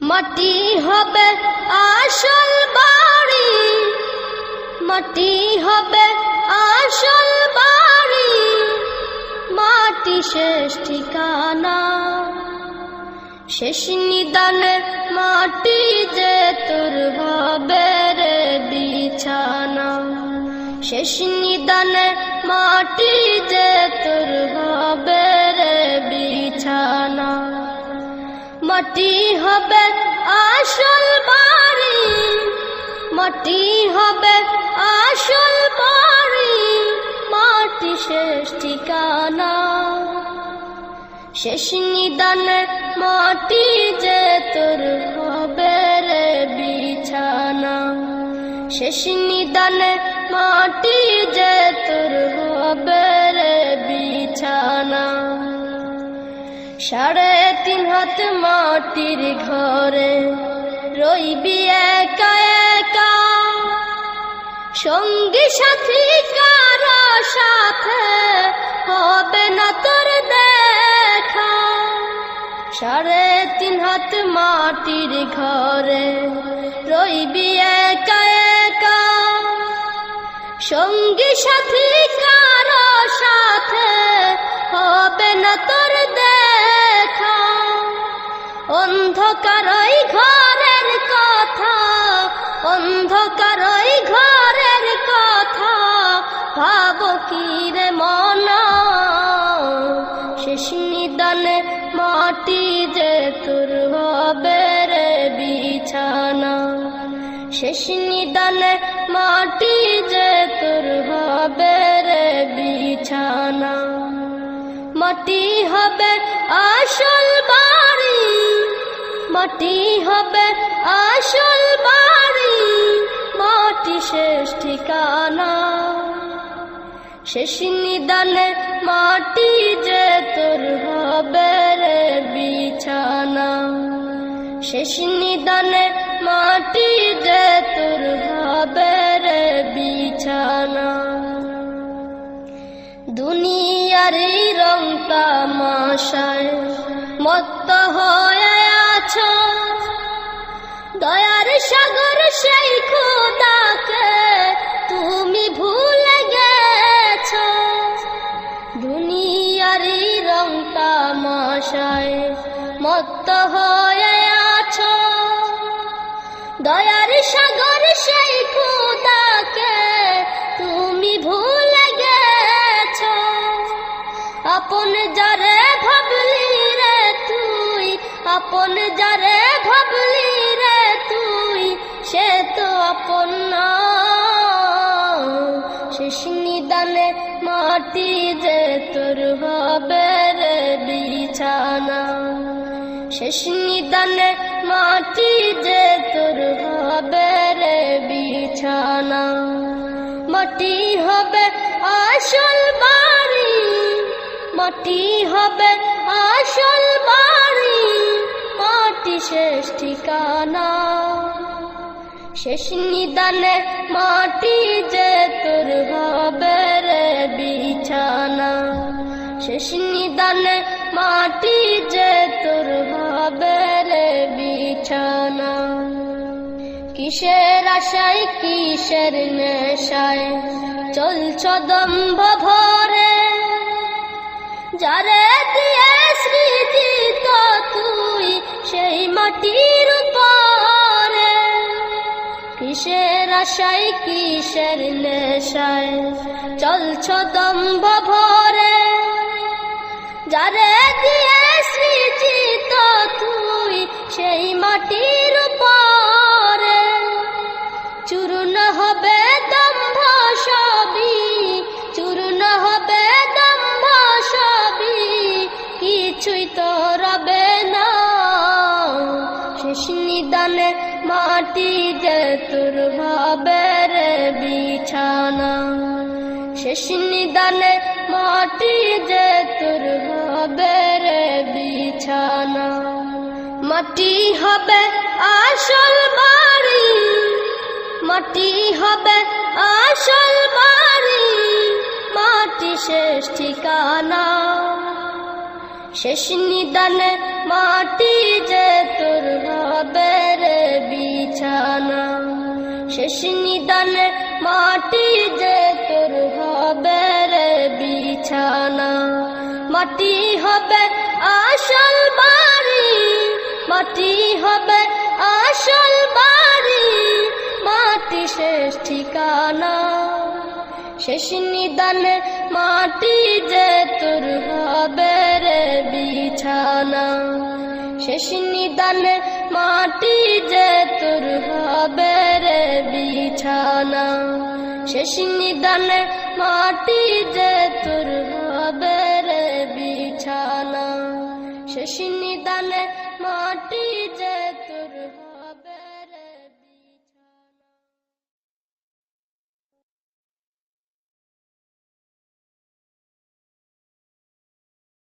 মাটি হবে আসল বাড়ি, মাটি হবে আসল বাড়ি, মাটি শেষ ঠিকানা। শেষ নিদানে মাটি যে তোর হবে রে বিছানা। শেষ নিদানে মাটি যে তোর হবে রে বিছানা। মাটি হবে আসল বাড়ি, মাটি হবে আসল বাড়ি, মাটি শেষ ঠিকানা। শেষ নিদানে মাটি যে তোর হবে রে বিছানা। শেষ নিদানে মাটি যে তোর হবে রে বিছানা। 3.5 হাত মাটির ঘরে রইবি একা একা, সঙ্গী সাথী কারো সাথে হবে না তোর দেখা। 3.5 হাত মাটির ঘরে রইবি একা একা, সঙ্গী সাথী কারো সাথে হবে না তোর দেখা। অন্ধকার ওই ঘরের কথা, অন্ধকার ওই ঘরের কথা, ভাবো কি রে মনা। শেষ নিদানে মাটি যে তোর হবে রে বিছানা। শেষ নিদানে মাটি যে তোর হবে রে বিছানা। মাটি হবে আসল বাড়ি, মাটি হবে আসল বাড়ি, মাটি শেষ ঠিকানা। শেষ নিদানে মাটি যে তোর হবে রে বিছানা। শেষ নিদানে মাটি যে তোর হবে রে বিছানা। দুনিয়ার রং তামাশায় মত্ত হয়ে আছো, দয়ার সাগর সেই খোদাকে তুমি ভুলে গেছো। দুনিয়ার রং তামাশায় মত্ত হয়ে আছো, দয়ার সাগর সেই খোদাকে তুমি ভুলে গেছো। আপন যারে ভাবলি রে তুই, আপন যারে ভাবলি রে তুই, সে তো আপন না। শেষ নিদানে মাটি যে তোর হবে রে বিছানা। শেষ নিদানে মাটি যে তোর হবে রে বিছানা। মাটি হবে আসল বাড়ি, মাটি হবে আসল বাড়ি, মাটি শেষ ঠিকানা। শেষ নিদানে মাটি যে তোর হবে রে বিছানা। শেষ নিদানে মাটি যে তোর হবে রে বিছানা। কিসের আশায় কিসের নেশায় চলছ দম্ভ ভরে, যারে দিয়ে স্মৃতি তো তুই সেই মাটির উপরে। কিসের আশায় কিসের নেশায় চলছ দম্ভ ভরে, যারে দিয়ে স্মৃতি তো তুই সেই মাটির উপরে। চূর্ণ হবে দম্ভ সবই, চূর্ণ হবে দম্ভ সবই, কিছুই তো রবে না। শেষ নিদানে মাটি যে তোর হবে রে বিছানা। শেষ নিদানে মাটি যে তোর হবে রে বিছানা। মাটি হবে আসল বাড়ি, মাটি হবে আসল বাড়ি, মাটি শেষ ঠিকানা। শেষ নিদানে মাটি যে তোর হবে ঠিকানা। শেষ নিদানে মাটি যে তোর হবে রে বিছানা। শেষ নিদানে মাটি যে তোর হবে রে বিছানা। শেষ নিদানে মাটি যে তোর হবে রে বিছানা। শেষ নিদানে